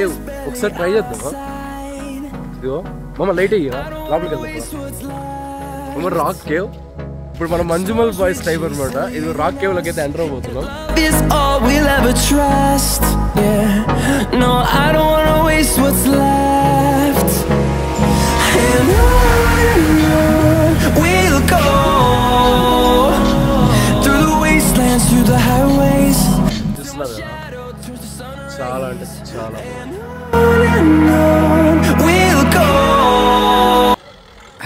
Cave ఒకసారి try చేద్దామా? ఇదిగో మమ్మ లైట్ అయ్యా లోపలికి వెళ్దాం. మమ్మ రాక్ కేవ్. ఇప్పుడు మనం మంజుమల్ బాయ్స్ టైప్ అనమాట. ఇది రాక్ కేవ్ లోకి అయితే ఎంటర్ అవబోతున్నాం. చూస్తున్నారు చాలా అంటే చాలా.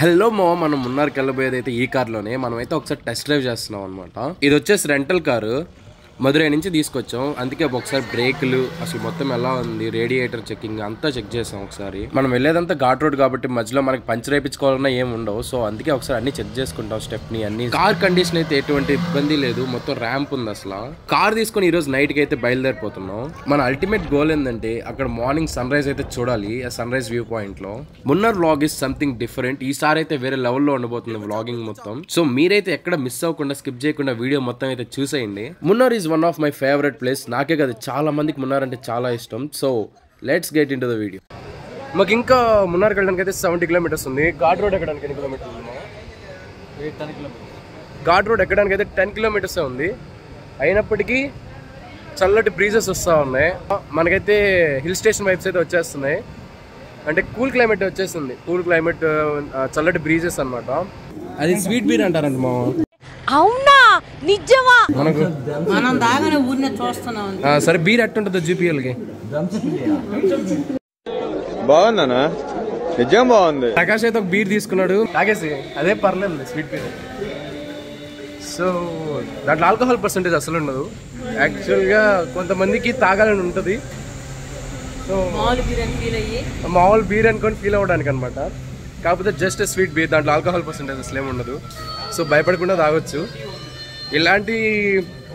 హలో మా మనం మున్నార్కి వెళ్ళబోయేది అయితే ఈ కార్లోనే. మనం అయితే ఒకసారి టెస్ట్ డ్రైవ్ చేస్తున్నాం అనమాట. ఇది వచ్చేసి రెంటల్ కారు, మధురై నుంచి తీసుకొచ్చాం. అందుకే ఒకసారి బ్రేకులు అసలు మొత్తం ఎలా ఉంది, రేడియేటర్ చెకింగ్ అంతా చెక్ చేసాం ఒకసారి. మనం వెళ్ళేదంతా ఘాట్ రోడ్ కాబట్టి మధ్యలో మనకి పంచర్ వేయించుకోవాలన్నా ఏమి ఉండవు. సో అందుకే ఒకసారి అన్ని చెక్ చేసుకుంటాం స్టెప్ని అన్ని. కార్ కండిషన్ అయితే ఎటువంటి ఇబ్బంది లేదు, మొత్తం ర్యాంప్ ఉంది. అసలు కార్ తీసుకొని ఈ రోజు నైట్ కి అయితే బయలుదేరిపోతున్నాం. మన అల్టిమేట్ గోల్ ఏంటంటే అక్కడ మార్నింగ్ సన్ రైజ్ అయితే చూడాలి. ఆ సన్ రైజ్ వ్యూ పాయింట్ లో. మున్నర్ వ్లాగ్ ఇస్ సంథింగ్ డిఫరెంట్. ఈసారి అయితే వేరే లెవెల్లో ఉండబోతుంది వ్లాగింగ్ మొత్తం. సో మీరైతే ఎక్కడ మిస్ అవ్వకుండా స్కిప్ చేయకుండా వీడియో మొత్తం అయితే చూసేయండి. Munnar is one of my favourite place. నాకే కదా చాలా మందికి మున్నార్ అంటే చాలా ఇష్టం. So let's get into the video. మాకు ఇంకా మున్నార్కి వెళ్ళడానికి అయితే 70 కిలోమీటర్స్ ఉంది. ఘాట్ రోడ్ ఎక్కడానికి ఎన్ని కిలోమీటర్స్ ఉంది? 10 కిలోమీటర్స్. ఘాట్ రోడ్ ఎక్కడానికి అయితే 10 కిలోమీటర్స్ ఉంది. అయినప్పటికీ చల్లటి బ్రీజెస్ వస్తూ ఉన్నాయి. మనకైతే హిల్ స్టేషన్ వైబ్స్ అయితే వచ్చేస్తున్నాయి. అంటే కూల్ క్లైమేట్ వచ్చేస్తుంది. కూల్ క్లైమేట్, చల్లటి బ్రీజెస్ అనమాట. అది స్వీట్ బీర్ అంటారంట మా. అవునా నిజమా? మనకు మనం దాగానే ఊరినే చూస్తున్నాం. సరే బీర్ ఎట్టుంటుందో జీపీఎల్కి. బాగుందనా? నిజం బాగుంది. ప్రకాష్ అయితే ఒక బీర్ తీసుకున్నాడు, తాగేసి అదే పర్లేదు స్వీట్ బీర్. సో దాంట్లో ఆల్కహాల్ పర్సెంటేజ్ అసలు ఉండదు. యాక్చువల్గా కొంతమందికి తాగాలని ఉంటుంది. సో మామూలు బీర్ అనుకొని ఫీల్ అవ్వడానికి అనమాట. కాకపోతే జస్ట్ స్వీట్ బీర్, దాంట్లో ఆల్కహాల్ పర్సెంటేజ్ అసలు ఏమి ఉండదు. సో భయపడకుండా తాగొచ్చు. ఇలాంటి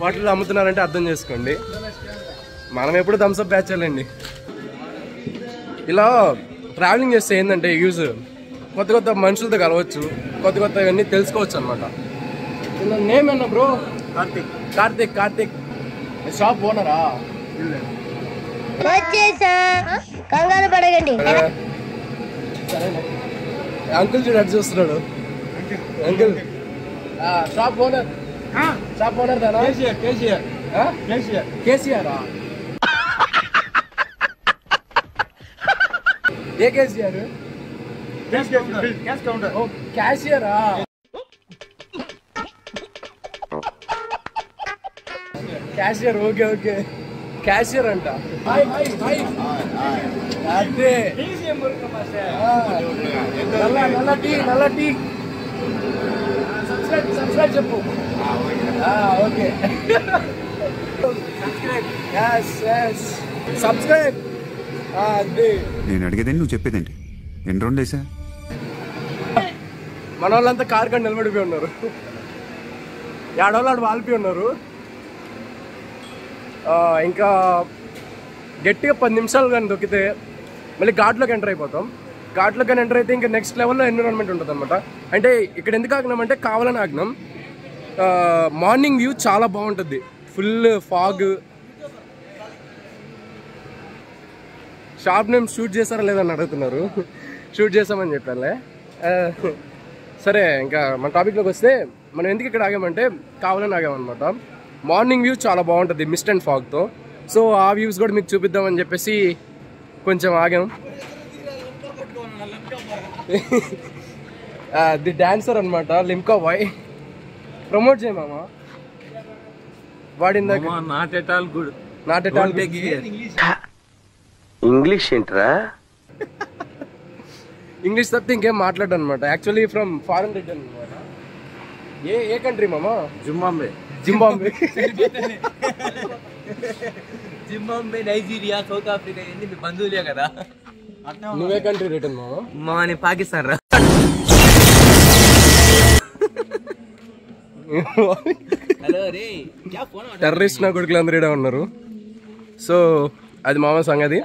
వాటిలో అమ్ముతున్నారంటే అర్థం చేసుకోండి. మనం ఎప్పుడు థమ్స్అప్ బ్యాచ్ చేయాలండి. ఇలా ట్రావెలింగ్ చేస్తే ఏంటంటే యూజ్ కొత్త కొత్త మనుషులతో కలవచ్చు, కొత్త కొత్త ఇవన్నీ తెలుసుకోవచ్చు అనమాట. ఇలా నేమ్ అన్నా బ్రో? కార్తిక్. కార్తిక్ కార్తిక్ షాప్ ఓనరా? కంగారు పడకండి. అంకుల్ చూడు అటు చూస్తున్నాడు. Uncle shop owner. Shop owner దానా? కేసీఆరా? ఏ కేసీఆర్? క్యాషియరా? క్యాషియర్. ఓకే ఓకే క్యాషియర్ అంట. అదే నల్ల టీ. నల్ల టీ సబ్స్క్రైబ్ చెప్పు. Okay subscribe. నేను అడిగేదండి, నువ్వు చెప్పేదండి. ఎన్ని రౌండ్ వేసా? మన వాళ్ళంతా కార్ కంటే నిలబడిపోయి ఉన్నారు. ఏడవాళ్ళు వాలిపోయి ఉన్నారు. ఇంకా గట్టిగా 10 నిమిషాలు కానీ దొక్కితే మళ్ళీ ఘాట్లోకి ఎంటర్ అయిపోతాం. ఘాట్లోకి కానీ ఎంటర్ అయితే ఇంకా నెక్స్ట్ లెవెల్లో ఎన్విరాన్మెంట్ ఉంటుంది అనమాట. అంటే ఇక్కడ ఎందుకు ఆగినామంటే కావాలని ఆగినాం. మార్నింగ్ వ్యూ చాలా బాగుంటుంది. Full fog. Shop name shoot చేస్తారా లేదని అడుగుతున్నారు. షూట్ చేస్తామని చెప్పాలే. సరే ఇంకా మన టాపిక్లోకి వస్తే మనం ఎందుకు ఇక్కడ ఆగామంటే కావాలని ఆగామన్నమాట. మార్నింగ్ వ్యూ చాలా బాగుంటుంది మిస్ట్ అండ్ ఫాగ్తో. సో ఆ వ్యూస్ కూడా మీకు చూపిద్దామని చెప్పేసి కొంచెం ఆగాం. ది డాన్సర్ అనమాట, లిమ్కా బాయ్. ప్రమోట్ చేయమా వాడిందా? Not at all good. Not at all English ఏంట్రా? ఇంగ్లీష్ తప్పితే ఇంకేం మాట్లాడు అనమాట. యాక్చువల్లీ ఫ్రమ్ ఫారెన్ రిటర్న్ అనమాట. ఏ కంట్రీ మామా? Zimbabwe. Zimbabwe, Zimbabwe, Nigeria, South Africa ఇవన్నీ మీ బంధువులే కదా. నువ్వే కంట్రీ రిటర్న్ మామా? మాని పాకిస్తాన్ రా. టెర్రరిస్ట్ నా కొడుకులు అందరూ ఈడ ఉన్నారు. సో అది మామ సంగతి.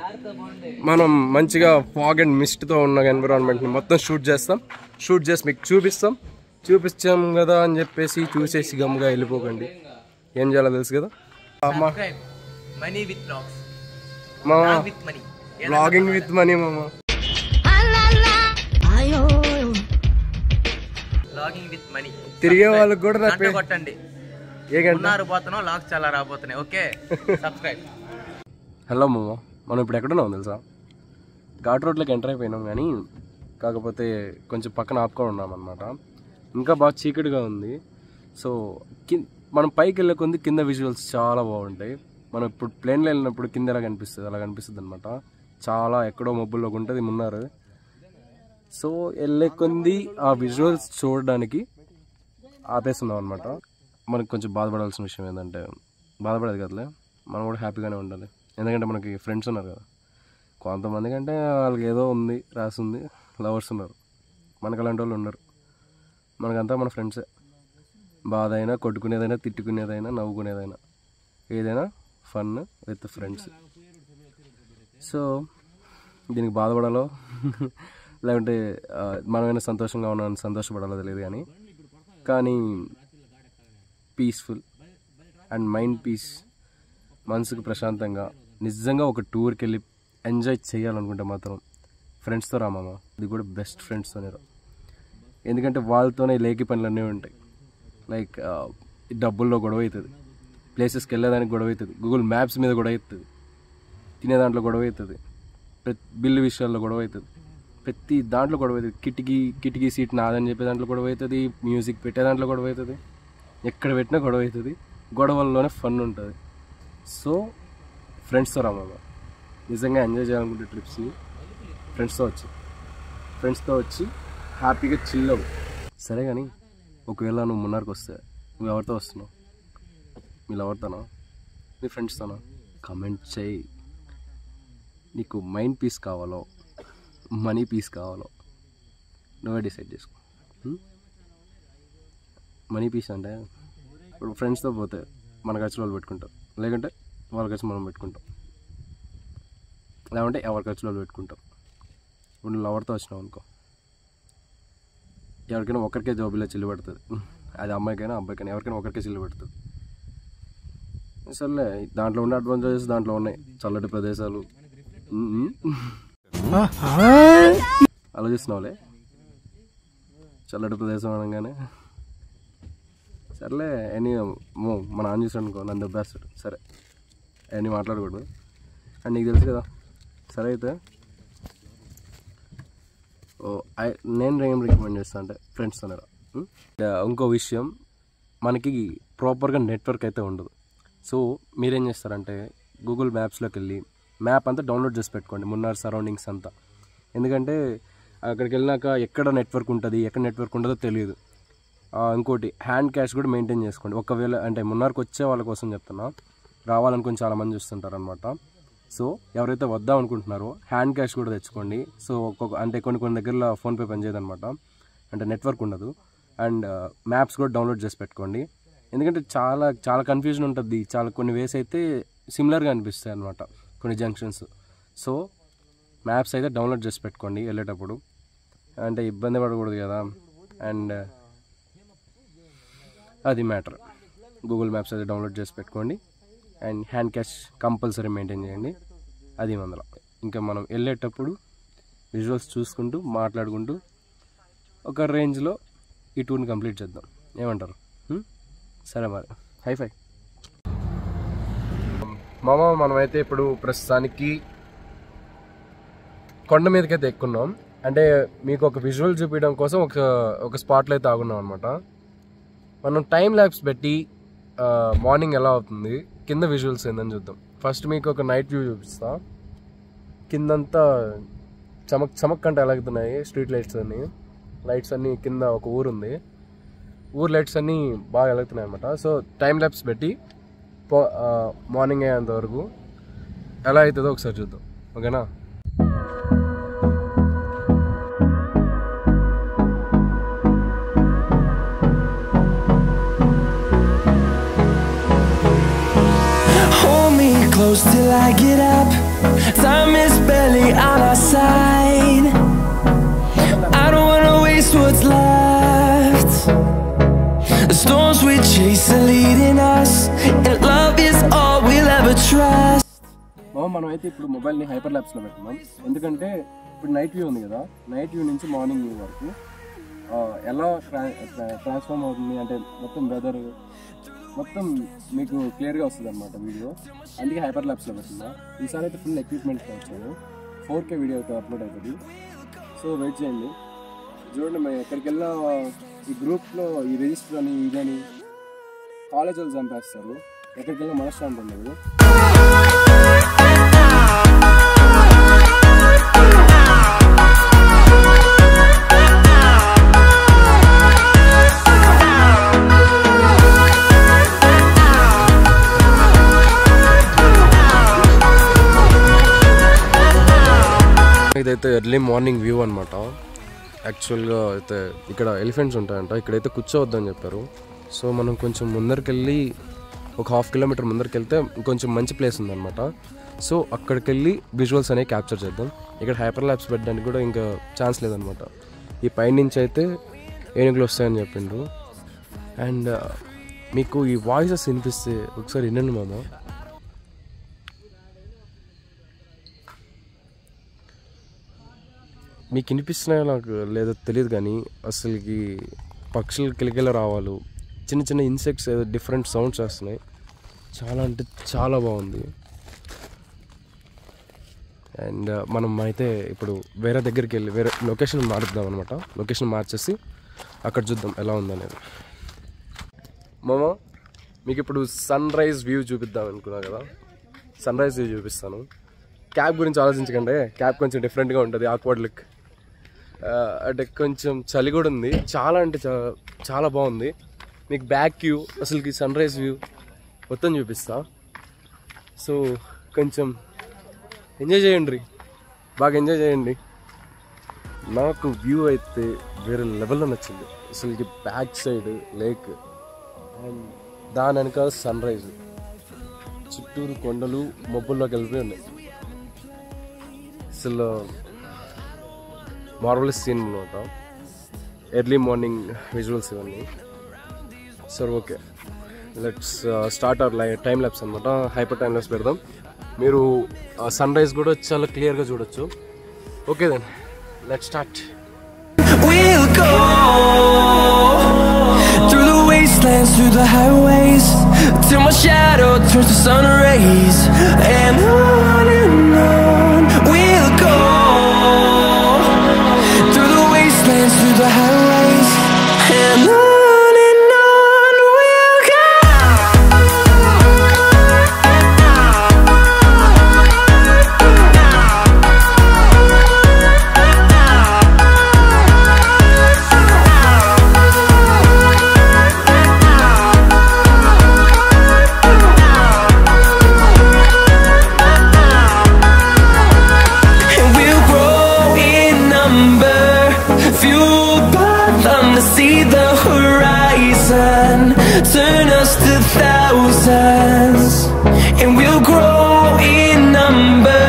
మనం మంచిగా ఫాగ్ అండ్ మిస్ట్తో ఉన్న ఎన్విరాన్మెంట్ని మొత్తం షూట్ చేస్తాం. షూట్ చేసి మీకు చూపిస్తాం కదా అని చెప్పేసి చూసేసి గమ్ముగా వెళ్ళిపోకండి. ఏం చేయాలో తెలుసు కదా. బ్లాగింగ్ విత్ మనీ మామ. Logging with money. తిరిగే వాళ్ళకి కూడా నా పేరు కొట్టండి. పోతున్నాం లాగ్స్ చాలా రాబోతున్నాయి. Okay subscribe. హలో మామ, మనం ఇప్పుడు ఎక్కడున్నాం తెలుసా? ఘాట్ రోడ్లోకి ఎంటర్ అయిపోయినాం, కానీ కాకపోతే కొంచెం పక్కన ఆపుకొని ఉన్నాం అనమాట. ఇంకా బాగా చీకటిగా ఉంది. సో మనం పైకి వెళ్ళే కొద్ది కింద విజువల్స్ చాలా బాగుంటాయి. మనం ఇప్పుడు ప్లేన్లో వెళ్ళినప్పుడు కింద ఎలా కనిపిస్తుంది అలా కనిపిస్తుంది అనమాట. చాలా ఎక్కడో మబ్బుల్లోకి ఉంటుంది మున్నారు. సో వెళ్ళే కొద్ది ఆ విజువల్స్ చూడడానికి ఆపేస్తున్నాం అనమాట. మనకు కొంచెం బాధపడాల్సిన విషయం ఏంటంటే, బాధపడేది కదలే, మనం కూడా హ్యాపీగానే ఉండాలి. ఎందుకంటే మనకి ఫ్రెండ్స్ ఉన్నారు కదా. కొంతమంది కంటే వాళ్ళకి ఏదో ఉంది రాసింది, లవర్స్ ఉన్నారు. మనకు అలాంటి వాళ్ళు ఉన్నారు. మనకంతా మన ఫ్రెండ్సే. బాధ అయినా, కొట్టుకునేదైనా, తిట్టుకునేదైనా, నవ్వుకునేదైనా, ఏదైనా ఫన్ విత్ ఫ్రెండ్స్. సో దీనికి బాధపడాలో లేకుంటే మనమైనా సంతోషంగా ఉన్నామని సంతోషపడాలో తెలియదు, కానీ పీస్ఫుల్ అండ్ మైండ్ పీస్, మనసుకు ప్రశాంతంగా నిజంగా ఒక టూర్కి వెళ్ళి ఎంజాయ్ చేయాలనుకుంటే మాత్రం ఫ్రెండ్స్తో రామామ. ఇది కూడా బెస్ట్ ఫ్రెండ్స్తోనే రా. ఎందుకంటే వాళ్ళతోనే లేకి పనులన్నీ ఉంటాయి. లైక్ డబ్బుల్లో గొడవ అవుతుంది, ప్లేసెస్కి వెళ్ళేదానికి గొడవ అవుతుంది, గూగుల్ మ్యాప్స్ మీద గొడవ అవుతుంది, తినే దాంట్లో గొడవ అవుతుంది, బిల్లు విషయాల్లో గొడవ అవుతుంది, ప్రతి దాంట్లో గొడవ అవుతుంది. కిటికీ సీట్ నాదని చెప్పే దాంట్లో గొడవ అవుతుంది, మ్యూజిక్ పెట్టే దాంట్లో గొడవ అవుతుంది, ఎక్కడ పెట్టినా గొడవ అవుతుంది. గొడవల్లోనే ఫన్ ఉంటుంది. సో ఫ్రెండ్స్తో రామామ. నిజంగా ఎంజాయ్ చేయాలనుకుంటే ట్రిప్స్ని ఫ్రెండ్స్తో వచ్చి హ్యాపీగా చిల్ అవ్వు. సరే, కానీ ఒకవేళ నువ్వు మున్నార్కి వస్తే నువ్వు ఎవరితో వస్తున్నావు? మీరు ఎవరితోనా, మీ ఫ్రెండ్స్తోనా? కమెంట్ చేయి. నీకు మైండ్ పీస్ కావాలో, మనీ పీస్ కావాలో నువ్వే డిసైడ్ చేసుకో. మనీ పీస్ అంటే ఇప్పుడు ఫ్రెండ్స్తో పోతే మన ఖర్చులు వాళ్ళు పెట్టుకుంటారు, లేకుంటే వాళ్ళ ఖర్చు మనం పెట్టుకుంటాం, లేకుంటే ఎవరి ఖర్చులు వాళ్ళు పెట్టుకుంటాం. ఇప్పుడు నువ్వు లవర్తో వచ్చినావు అనుకో, ఎవరికైనా ఒకరికే జాబులో చిల్లు పడుతుంది. అది అమ్మాయికైనా అబ్బాయికైనా ఎవరికైనా ఒకరికే చిల్లు పడుతుంది. సర్లే, దాంట్లో ఉన్న అడ్వాంటేజెస్ దాంట్లో ఉన్నాయి. చల్లటి ప్రదేశాలు ఆలోచిస్తున్నావులే. చల్లటి ప్రదేశం అనగానే సర్లే, ఎనీ మన ఆన్ చేసాడు అనుకో, నన్ను దెబ్బేస్తాడు. సరే, అవన్నీ మాట్లాడకూడదు అండ్ నీకు తెలుసు కదా. సరే అయితే నేను ఏం రికమెండ్ చేస్తాను అంటే ఫ్రెండ్స్తోనే రా. ఇంకో విషయం, మనకి ప్రాపర్గా నెట్వర్క్ అయితే ఉండదు. సో మీరేం చేస్తారంటే గూగుల్ మ్యాప్స్లోకి వెళ్ళి మ్యాప్ అంతా డౌన్లోడ్ చేసి పెట్టుకోండి, మున్నార్ సరౌండింగ్స్ అంతా. ఎందుకంటే అక్కడికి వెళ్ళినాక ఎక్కడ నెట్వర్క్ ఉంటుంది, ఎక్కడ నెట్వర్క్ ఉండదో తెలియదు. ఇంకోటి, హ్యాండ్ క్యాష్ కూడా మెయింటైన్ చేసుకోండి. ఒకవేళ అంటే మున్నార్కి వచ్చే వాళ్ళ కోసం చెప్తున్నా, రావాలనుకుని చాలామంది చూస్తుంటారు అనమాట. సో ఎవరైతే వద్దాం అనుకుంటున్నారో హ్యాండ్ క్యాష్ కూడా తెచ్చుకోండి. సో అంటే కొన్ని దగ్గరలో ఫోన్పే పనిచేయదు అనమాట, అంటే నెట్వర్క్ ఉండదు. అండ్ మ్యాప్స్ కూడా డౌన్లోడ్ చేసి పెట్టుకోండి. ఎందుకంటే చాలా కన్ఫ్యూజన్ ఉంటుంది. కొన్ని వేస్ అయితే సిమిలర్గా అనిపిస్తాయి అనమాట కొన్ని జంక్షన్స్. సో మ్యాప్స్ అయితే డౌన్లోడ్ చేసి పెట్టుకోండి వెళ్ళేటప్పుడు, అంటే ఇబ్బంది పడకూడదు కదా. అండ్ అది మ్యాటర్. గూగుల్ మ్యాప్స్ అయితే డౌన్లోడ్ చేసి పెట్టుకోండి and hand cash compulsory maintain చేయండి. అది మందల. ఇంకా మనం వెళ్ళేటప్పుడు విజువల్స్ చూసుకుంటూ మాట్లాడుకుంటూ ఒక రేంజ్లో ఈ టూర్ని కంప్లీట్ చేద్దాం, ఏమంటారు? సరే మరి, హై-ఫై మామ. మనమైతే ఇప్పుడు ప్రస్తుతానికి కొండ మీదకైతే ఎక్కున్నాం. అంటే మీకు ఒక విజువల్ చూపించడం కోసం ఒక స్పాట్లో అయితే ఆగున్నాం అనమాట. మనం టైం ల్యాబ్స్ పెట్టి మార్నింగ్ ఎలా అవుతుంది, కింద విజువల్స్ ఏందని చూద్దాం. ఫస్ట్ మీకు ఒక నైట్ వ్యూ చూపిస్తా. కిందంతా చమక్ అంటే ఎలాగుతున్నాయి స్ట్రీట్ లైట్స్ అన్నీ కింద ఒక ఊరు ఉంది, ఊరు లైట్స్ అన్నీ బాగా వెలుగుతున్నాయి అనమాట. సో టైం ల్యాబ్స్ పెట్టి మార్నింగ్ అయ్యేంత వరకు ఎలా అవుతుందో ఒకసారి చూద్దాం, ఓకేనా? Close till I get up. Time is barely on our side. I don't wanna waste what's left. The storms we chase are leading us, and love is all we'll ever trust. మనం అయితే ఇప్పుడు మొబైల్ని hyper ల్యాప్స్లో పెట్టున్నాం. ఎందుకంటే ఇప్పుడు night view ఉంది కదా, night view నుంచి morning view వరకు ఎలా ట్రాన్స్ఫార్మ్ అవుతుంది అంటే మొత్తం వెదర్ మొత్తం మీకు క్లియర్గా వస్తుంది అనమాట వీడియో. అందుకే హైపర్ ల్యాప్స్లో పెట్టున్నా. ఈసారి అయితే ఫుల్ ఎక్విప్మెంట్తో వచ్చాను. 4K వీడియో అయితే అప్లోడ్ అవుతుంది. సో వెయిట్ చేయండి. చూడండి, మేము ఎక్కడికి వెళ్ళినా ఈ గ్రూప్లో ఈ రిజిస్టర్ అని ఇదని కాలేజ్ వాళ్ళు చంపేస్తారు. ఎక్కడికి వెళ్ళినా మనశ్శాంతి ఉండదు. ఇదైతే ఎర్లీ మార్నింగ్ వ్యూ అనమాట. యాక్చువల్గా అయితే ఇక్కడ ఎలిఫెంట్స్ ఉంటాయంట, ఇక్కడైతే కూర్చోవద్దని చెప్పారు. సో మనం కొంచెం ముందరికి ఒక 1/2 కిలోమీటర్ ముందరికి వెళ్తే కొంచెం మంచి ప్లేస్ ఉందన్నమాట. సో అక్కడికి వెళ్ళి విజువల్స్ అనేవి క్యాప్చర్ చేద్దాం. ఇక్కడ హైపర్ ల్యాప్స్ పెట్టడానికి కూడా ఇంకా ఛాన్స్ లేదనమాట. ఈ పైనుంచి అయితే ఏనుగులు వస్తాయని చెప్పిండ్రు. అండ్ మీకు ఈ వాయిసెస్ వినిపిస్తే ఒకసారి వినండి మామ. మీకు వినిపిస్తున్నాయో నాకు లేదో తెలియదు, కానీ అసలుకి పక్షులు కిలకిల రావాలు, చిన్న చిన్న ఇన్సెక్ట్స్ ఏదో డిఫరెంట్ సౌండ్స్ వస్తున్నాయి. చాలా అంటే చాలా బాగుంది. అండ్ మనం అయితే ఇప్పుడు వేరే దగ్గరికి వెళ్ళి వేరే లొకేషన్ మారుద్దాం అనమాట. లొకేషన్ మార్చేసి అక్కడ చూద్దాం ఎలా ఉందనేది. మామ మీకు ఇప్పుడు సన్ రైజ్ వ్యూ చూపిద్దాం అనుకున్నా కదా, సన్ రైజ్ వ్యూ చూపిస్తాను. క్యాబ్ గురించి ఆలోచించకండి, క్యాబ్ కొంచెం డిఫరెంట్గా ఉంటుంది, ఆక్వర్డ్ లుక్. అంటే కొంచెం చలి కూడా ఉంది. చాలా అంటే చాలా బాగుంది. మీకు బ్యాక్ వ్యూ అసలుకి సన్ రైజ్ వ్యూ మొత్తం చూపిస్తా. సో కొంచెం ఎంజాయ్ చేయండి, బాగా ఎంజాయ్ చేయండి. నాకు వ్యూ అయితే వేరే లెవెల్లో నచ్చింది. అసలుకి బ్యాక్ సైడ్ లేక్ అండ్ దాని వెనకాల సన్ రైజ్, చుట్టూరు కొండలు మబ్బుల్లోకి వెళ్ళిపోయి ఉన్నాయి. అసలు మార్వలస్ సీన్ అనమాట. ఎర్లీ మార్నింగ్ విజువల్స్ ఇవన్నీ. సరే okay, let's start our time lapse అనమాట. హైపర్ టైం ల్యాప్స్ పెడదాం. మీరు సన్ రైజ్ కూడా చాలా క్లియర్గా చూడొచ్చు. Okay then let's start. We'll go through the wastelands, through the highways, till my shadow turns to sun rays. And on we'll go through the wastelands, through the highways. And on we'll go. See the horizon, turn us to thousands, and we'll grow in number,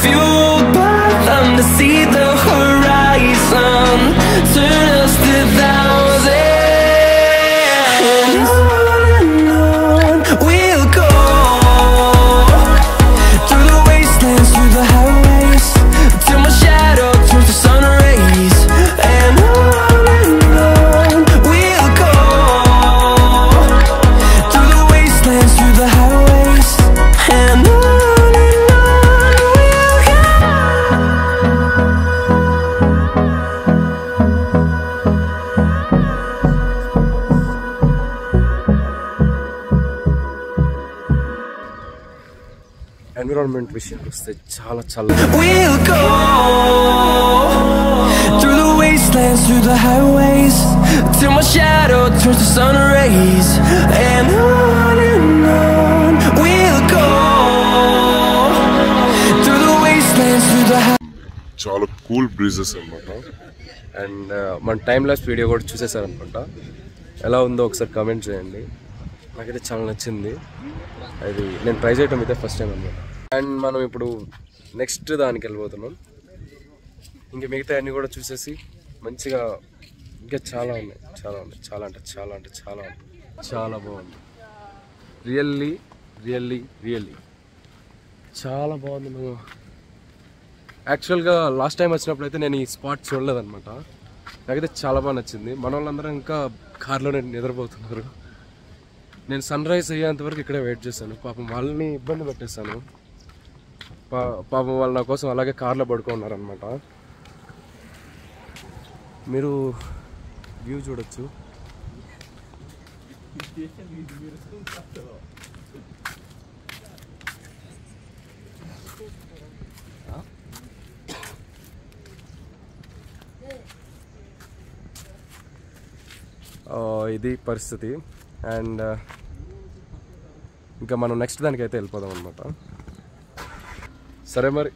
fueled by them to see the horizon, turn us to thousands, and on we'll go through the wastelands, through the highways, till my shadow turns to sun rays, and on environment విషయానికి వస్తే చాలా చాలా we'll go through the wastelands, through the highways, till my shadow turns to sun rays. And on we'll go through the wastelands, through the చాలా cool breezes అనమాట. And మన time lapse video కూడా చూసేసారనుకుంటా. ఎలా ఉందో ఒకసారి కామెంట్ చేయండి. నాకైతే చాలా నచ్చింది. అది నేను ట్రై చేయడం అయితే ఫస్ట్ టైం అనమాట. అండ్ మనం ఇప్పుడు నెక్స్ట్ దానికి వెళ్ళిపోతున్నాం. ఇంకా మిగతా అన్నీ కూడా చూసేసి మంచిగా ఇంకా చాలా ఉన్నాయి, చాలా ఉన్నాయి, చాలా అంటే చాలా అంటే చాలా ఉన్నాయి. చాలా బాగుంది. రియల్లీ రియల్లీ రియల్లీ చాలా బాగుంది మేము. యాక్చువల్గా లాస్ట్ టైం వచ్చినప్పుడు అయితే నేను ఈ స్పాట్ చూడలేదన్నమాట. నాకైతే చాలా బాగా నచ్చింది. మన వాళ్ళందరూ ఇంకా కార్లోనే నిద్రపోతున్నారు. నేను సన్ రైజ్ అయ్యేంత వరకు ఇక్కడే వెయిట్ చేశాను. పాపం వాళ్ళని ఇబ్బంది పెట్టేశాను. పాపం వాళ్ళు నా కోసం అలాగే కార్లో పడుకున్నారనమాట. మీరు వ్యూ చూడొచ్చు. ఇది పరిస్థితి. అండ్ ఇంకా మనం నెక్స్ట్ దానికైతే వెళ్ళిపోదాం అనమాట. సరే మరి